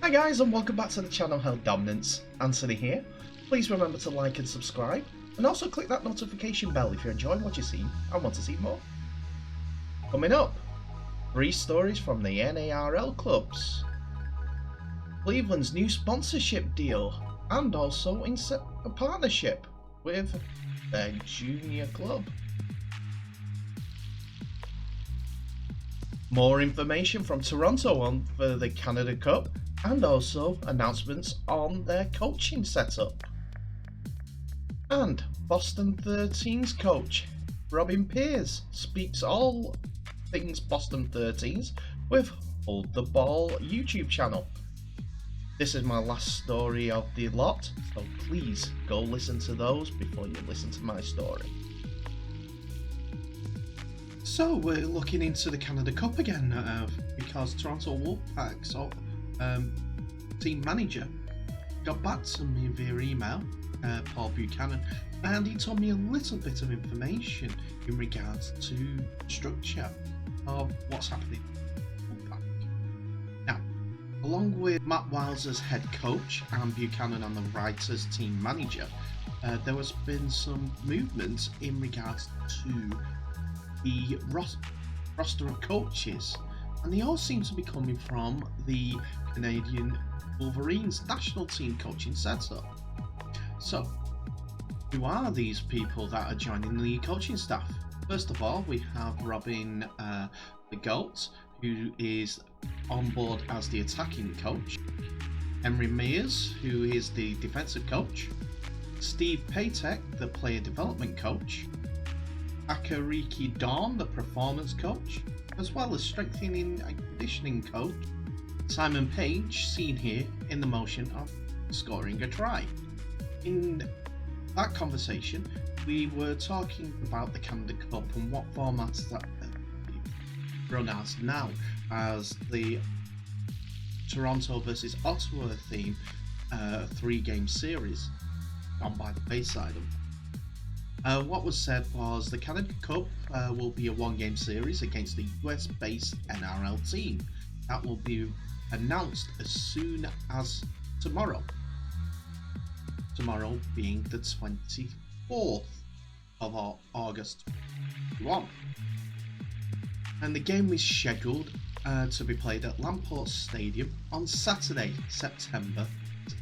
Hi guys, and welcome back to the channel Held Dominance. Anthony here. Please remember to like and subscribe, and also click that notification bell if you're enjoying what you see and want to see more. Coming up, 3 stories from the NARL clubs, Cleveland's new sponsorship deal, and also a partnership with their junior club. More information from Toronto for the Canada Cup, and also announcements on their coaching setup. And Boston 13's coach Robin Pears speaks all things Boston 13s with Hold the Ball YouTube channel. This is my last story of the lot, so please go listen to those before you listen to my story. So we're looking into the Canada Cup again because Toronto Wolfpack's team manager got back to me via email, Paul Buchanan, and he told me a little bit of information in regards to the structure of what's happening in Wolfpack. Now, along with Matt Wiles as head coach and Buchanan and the writers team manager, there has been some movement in regards to the roster of coaches, and they all seem to be coming from the Canadian Wolverines national team coaching setup. So, who are these people that are joining the coaching staff? First of all, we have Robin the Goat, who is on board as the attacking coach, Henry Mears, who is the defensive coach, Steve Paytek, the player development coach, Akariki Dawn, the performance coach, as well as strengthening and conditioning coach Simon Page, seen here in the motion of scoring a try. In that conversation, we were talking about the Canada Cup and what formats that run as now, as the Toronto versus Ottawa theme 3-game series gone by the wayside. What was said was the Canada Cup will be a 1-game series against the US-based NRL team. That will be announced as soon as tomorrow. Tomorrow being the 24th of August 2021. And the game is scheduled to be played at Lamport Stadium on Saturday, September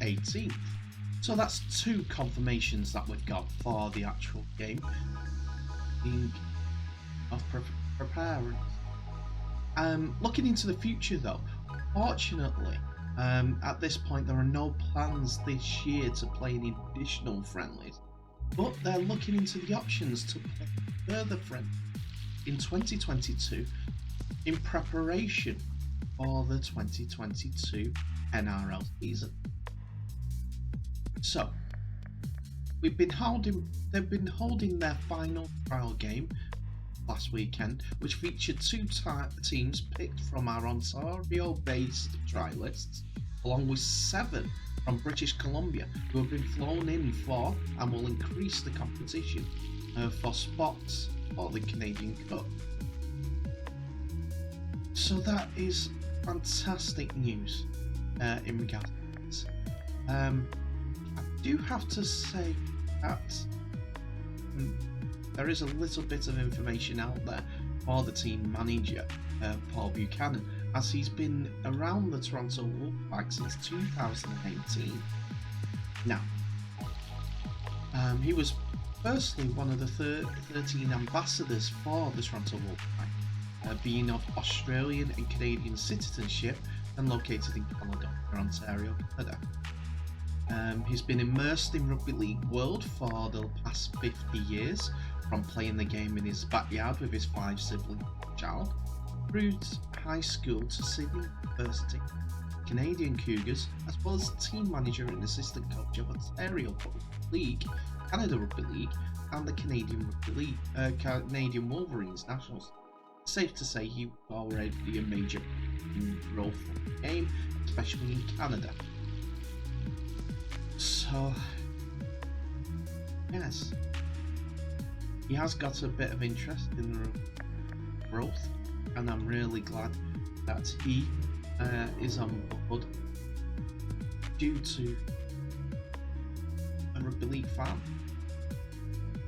18th. So that's 2 confirmations that we've got for the actual game being of preparing. Looking into the future though, fortunately, at this point there are no plans this year to play any additional friendlies, but they're looking into the options to play further friendlies in 2022 in preparation for the 2022 NRL season. So, they've been holding their final trial game last weekend, which featured 2 teams picked from our Ontario-based trialists, along with 7 from British Columbia, who have been flown in for and will increase the competition for spots for the Canadian Cup. So that is fantastic news in regards to this. I do have to say that there is a little bit of information out there for the team manager, Paul Buchanan, as he's been around the Toronto Wolfpack since 2018. Now, he was firstly one of the 13 ambassadors for the Toronto Wolfpack, being of Australian and Canadian citizenship and located in Canada, or Ontario, Canada. He's been immersed in rugby league world for the past 50 years, from playing the game in his backyard with his 5-sibling child, through high school to Sydney University, Canadian Cougars, as well as team manager and assistant coach of Ontario Rugby League, Canada Rugby League, and the Canadian Rugby League, Canadian Wolverines Nationals. Safe to say he was already a major role for the game, especially in Canada. So, yes, he has got a bit of interest in the growth, and I'm really glad that he is on board due to a rugby league fan.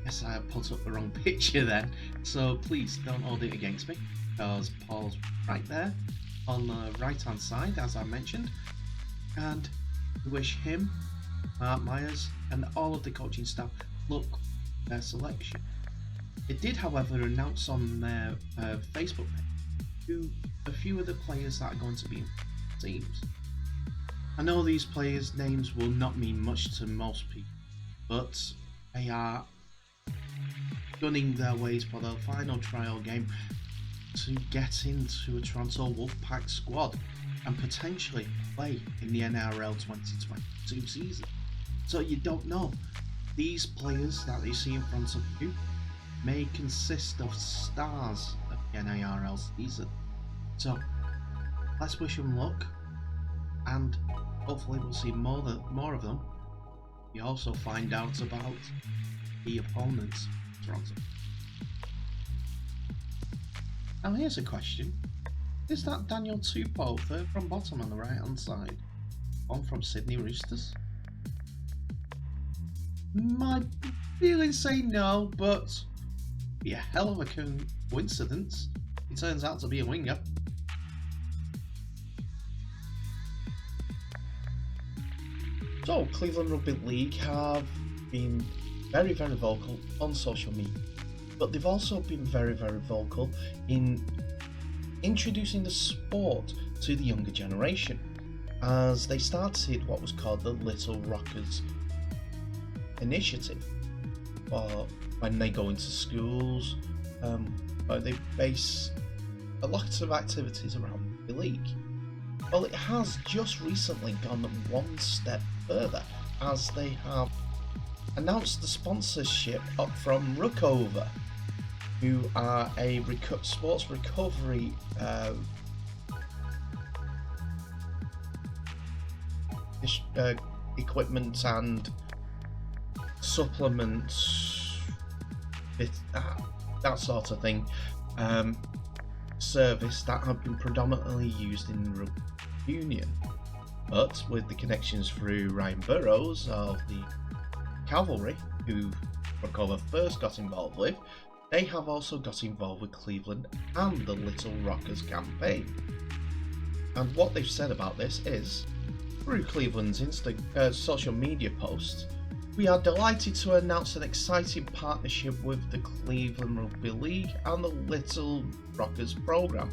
Yes, I put up the wrong picture then, so please don't hold it against me, because Paul's right there on the right hand side, as I mentioned, and we wish him, Mark Myers, and all of the coaching staff luck with their selection. It did, however, announce on their Facebook page a few of the players that are going to be in teams. I know these players' names will not mean much to most people, but they are gunning their ways for their final trial game to get into a Toronto Wolfpack squad and potentially play in the NRL 2022 season. So you don't know. These players that you see in front of you may consist of stars of the NRL season. So let's wish them luck, and hopefully we'll see more of them. We also find out about the opponents, Toronto. Now here's a question. Is that Daniel Tupou, third from bottom on the right hand side, on from Sydney Roosters? My feelings say no, but be a hell of a coincidence. He turns out to be a winger. So, Cleveland Rugby League have been very, very vocal on social media, but they've also been very, very vocal in introducing the sport to the younger generation, as they started what was called the Little Rockers initiative. When they go into schools, they base a lot of activities around the league. Well, it has just recently gone one step further, as they have announced the sponsorship up from Rookover, who are a sports recovery equipment and supplements, that sort of thing, service that have been predominantly used in rugby union. But with the connections through Ryan Burrows of the Cavalry, who Rookover first got involved with, they have also got involved with Cleveland and the Little Rockers campaign. And what they've said about this is, through Cleveland's social media post, we are delighted to announce an exciting partnership with the Cleveland Rugby League and the Little Rockers program.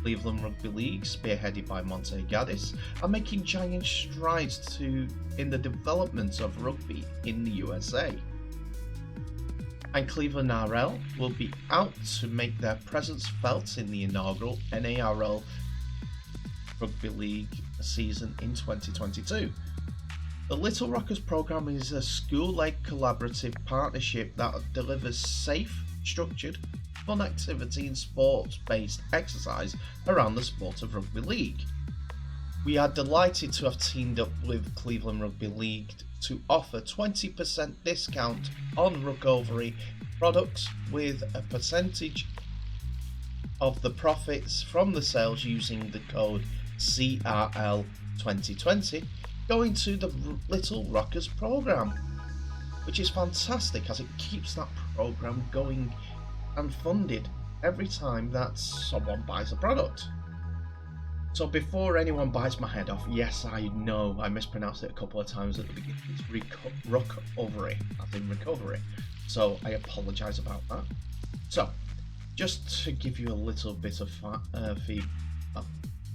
Cleveland Rugby League, spearheaded by Monte Gaddis, are making giant strides in the development of rugby in the USA. And Cleveland NARL will be out to make their presence felt in the inaugural NARL Rugby League season in 2022. The Little Rockers program is a school-led collaborative partnership that delivers safe, structured, fun activity and sports-based exercise around the sport of rugby league. We are delighted to have teamed up with Cleveland Rugby League to offer 20% discount on Rookover products, with a percentage of the profits from the sales using the code CRL2020 going to the Little Rockers program, which is fantastic as it keeps that program going and funded every time that someone buys a product. So before anyone bites my head off, yes, I know I mispronounced it a couple of times at the beginning. It's Rookover, as in recovery. So I apologise about that. So, just to give you a little bit of a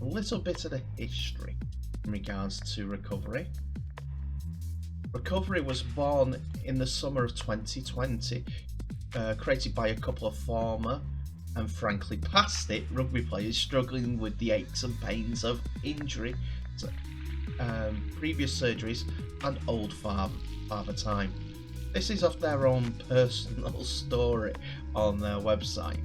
little bit of the history in regards to Recovery. Recovery was born in the summer of 2020, created by a couple of former and frankly past it rugby players struggling with the aches and pains of injury, previous surgeries and old father time. This is of their own personal story on their website.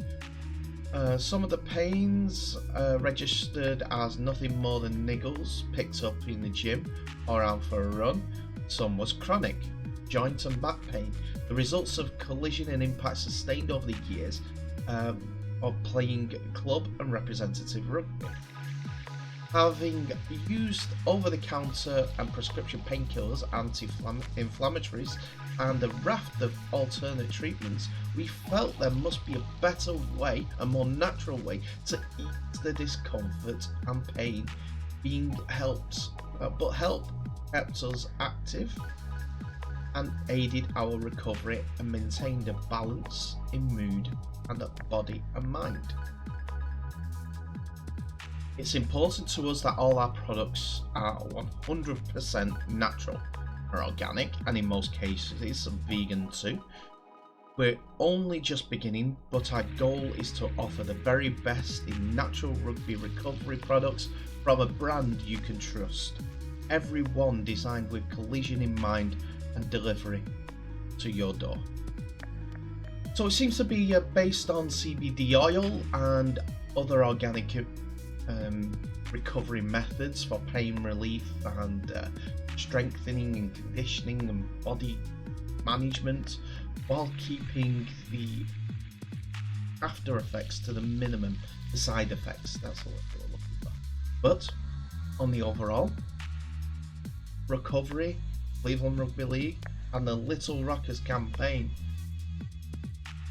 Some of the pains registered as nothing more than niggles picked up in the gym or out for a run. Some was chronic, joint and back pain, the results of collision and impact sustained over the years of playing club and representative rugby. having used over-the-counter and prescription painkillers, anti-inflammatories, and a raft of alternate treatments, we felt there must be a better way, a more natural way, to ease the discomfort and pain being helped, but help kept us active and aided our recovery and maintained a balance in mood and body and mind. It's important to us that all our products are 100% natural or organic, and in most cases vegan too. We're only just beginning, but our goal is to offer the very best in natural rugby recovery products from a brand you can trust. Every one designed with collision in mind and delivery to your door. So it seems to be based on CBD oil and other organic recovery methods for pain relief and strengthening and conditioning and body management, while keeping the after effects to the minimum, the side effects, that's what we're looking for. But on the overall, recovery, Cleveland Rugby League and the Little Rockers campaign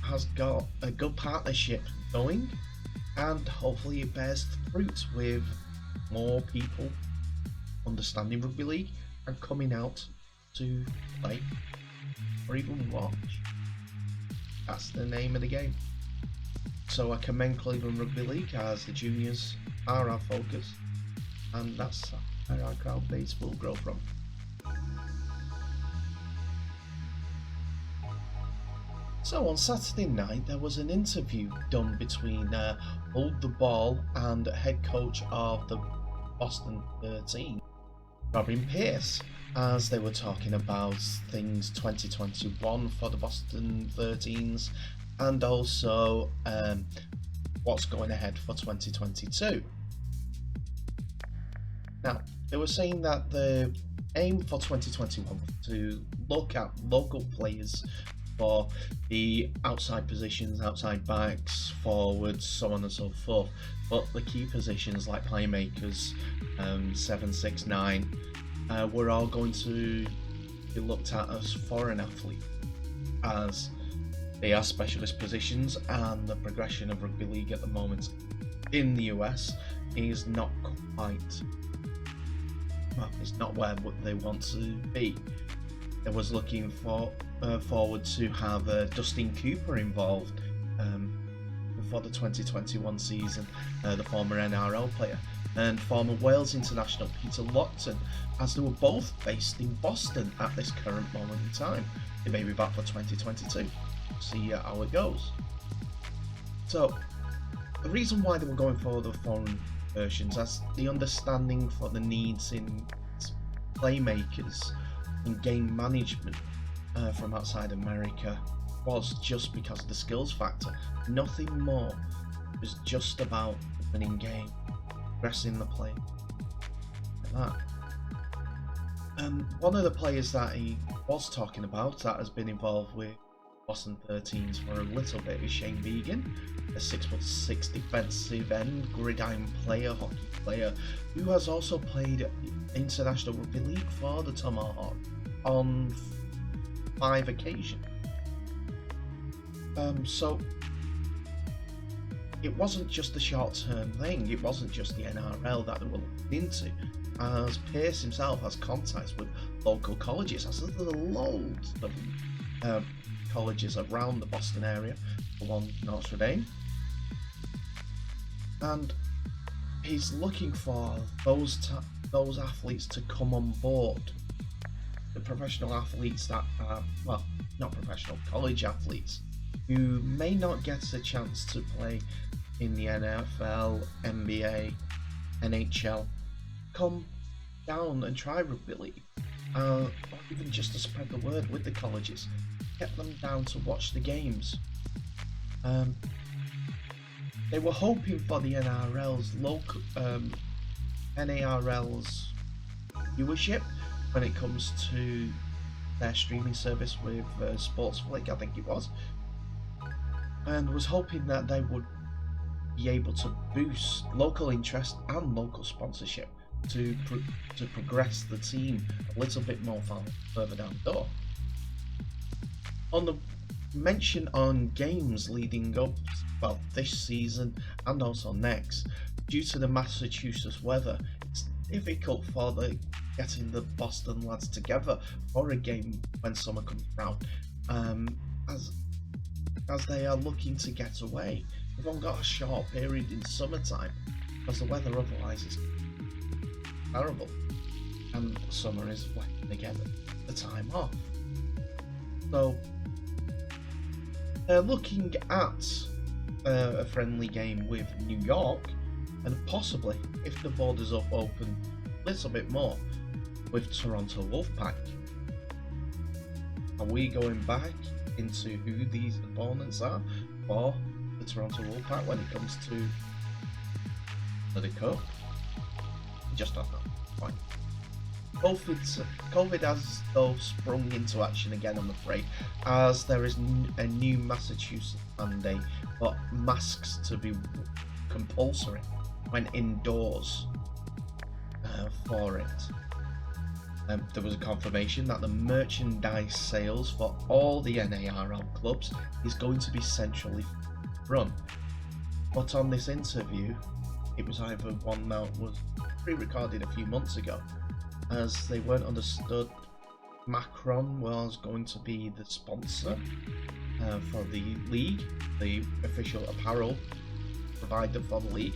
has got a good partnership going, and hopefully it bears fruit with more people understanding rugby league and coming out to play or even watch. That's the name of the game. So I commend Cleveland Rugby League, as the juniors are our focus, and that's where our crowd base will grow from. So on Saturday night there was an interview done between Hold the Ball and head coach of the Boston 13, Robin Pearce, as they were talking about things 2021 for the Boston 13s and also what's going ahead for 2022. Now, they were saying that the aim for 2021 was to look at local players for the outside positions, outside backs, forwards, so on and so forth. But the key positions like playmakers, 7, 6, 9, were all going to be looked at as foreign athletes, as they are specialist positions, and the progression of rugby league at the moment in the US is not quite, well, it's not where they want to be. They was looking forward to have Dustin Cooper involved for the 2021 season, the former NRL player, and former Wales international Peter Lockton, as they were both based in Boston at this current moment in time. They may be back for 2022. See how it goes. So the reason why they were going for the foreign versions, as the understanding for the needs in playmakers and game management from outside America was just because of the skills factor. Nothing more. It was just about winning game, progressing the play, like that. One of the players that he was talking about that has been involved with Boston 13s for a little bit is Shane Vegan, a 6'6" defensive end, gridiron player, hockey player, who has also played international rugby league for the Tomahawk on 5 occasions. So it wasn't just a short-term thing, it wasn't just the NRL that they were looking into, as Pearce himself has contacts with local colleges, as there are loads of colleges around the Boston area, for one, Notre Dame, and he's looking for those athletes to come on board. The professional athletes that are, well, not professional, college athletes, who may not get a chance to play in the NFL, NBA, NHL, come down and try rugby league, or even just to spread the word with the colleges, get them down to watch the games. They were hoping for the NRL's local NARL's viewership when it comes to their streaming service with Sports Flick, I think it was, and was hoping that they would be able to boost local interest and local sponsorship to progress the team a little bit more further down the door. On the mention on games leading up, well, this season and also next, due to the Massachusetts weather, it's difficult for getting the Boston lads together for a game when summer comes around, as they are looking to get away. We've only got a short period in summertime because the weather otherwise is terrible, and summer is when they get the time off. So they're looking at a friendly game with New York, and possibly, if the borders open a little bit more, with Toronto Wolfpack. Are we going back into who these opponents are for the Toronto Wolfpack when it comes to the cup? Just don't know. Fine. COVID has though sprung into action again, I'm afraid, as there is a new Massachusetts mandate for masks to be compulsory when indoors for it. There was a confirmation that the merchandise sales for all the NARL clubs is going to be centrally run. But on this interview, it was either one that was pre-recorded a few months ago, as they weren't understood. Macron was going to be the sponsor for the league, the official apparel provider for the league,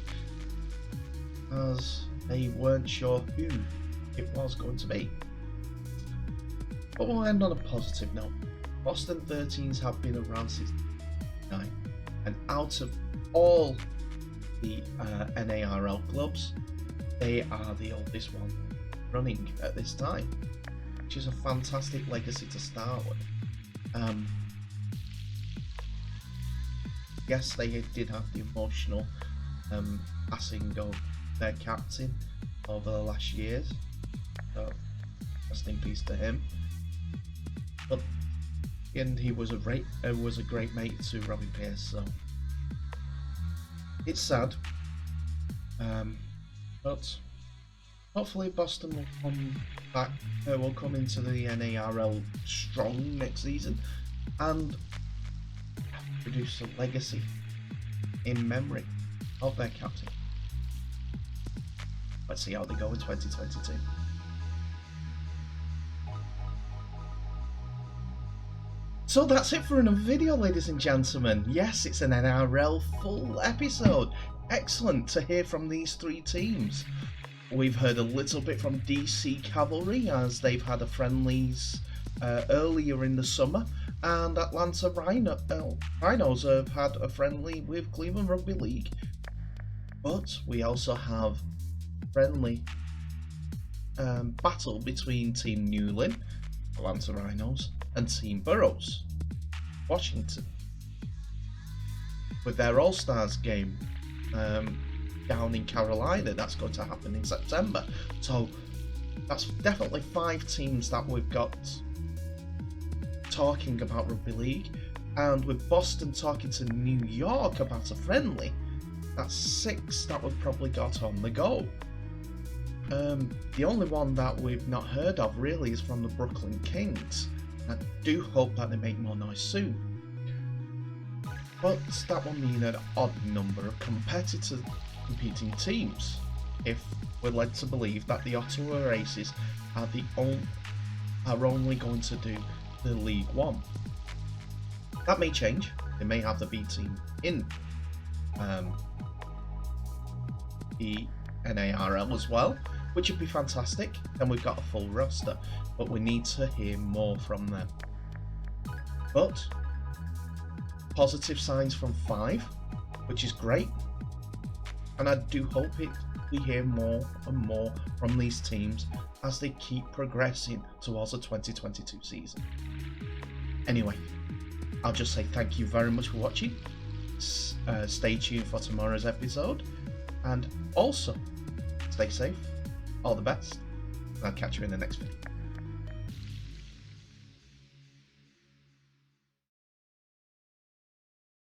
as they weren't sure who it was going to be. But we'll end on a positive note. Boston 13s have been around since 1999, and out of all the NARL clubs, they are the oldest one running at this time, which is a fantastic legacy to start with. Yes, they did have the emotional passing of their captain over the last years, so rest in peace to him. But and he was a great mate to Robbie Pearce, so it's sad. But hopefully Boston will come back. Will come into the NARL strong next season and produce a legacy in memory of their captain. Let's see how they go in 2022. So that's it for another video, ladies and gentlemen. Yes, it's an NRL full episode. Excellent to hear from these three teams. We've heard a little bit from DC Cavalry, as they've had a friendlies earlier in the summer, and Atlanta Rhinos have had a friendly with Cleveland Rugby League. But we also have friendly battle between Team Newlyn, Atlanta Rhinos, and Team Burrows, Washington, with their All-Stars game down in Carolina. That's going to happen in September. So that's definitely 5 teams that we've got talking about rugby league, and with Boston talking to New York about a friendly, that's 6 that we've probably got on the go. The only one that we've not heard of really is from the Brooklyn Kings. I do hope that they make more noise soon. But that will mean an odd number of competing teams, if we're led to believe that the Ottawa Aces are only going to do the League One. That may change. They may have the B team in the NARL as well, which would be fantastic. Then we've got a full roster, but we need to hear more from them. But positive signs from 5, which is great, and I do hope we hear more and more from these teams as they keep progressing towards the 2022 season. Anyway, I'll just say thank you very much for watching. Stay tuned for tomorrow's episode, and also stay safe. All the best, and I'll catch you in the next video.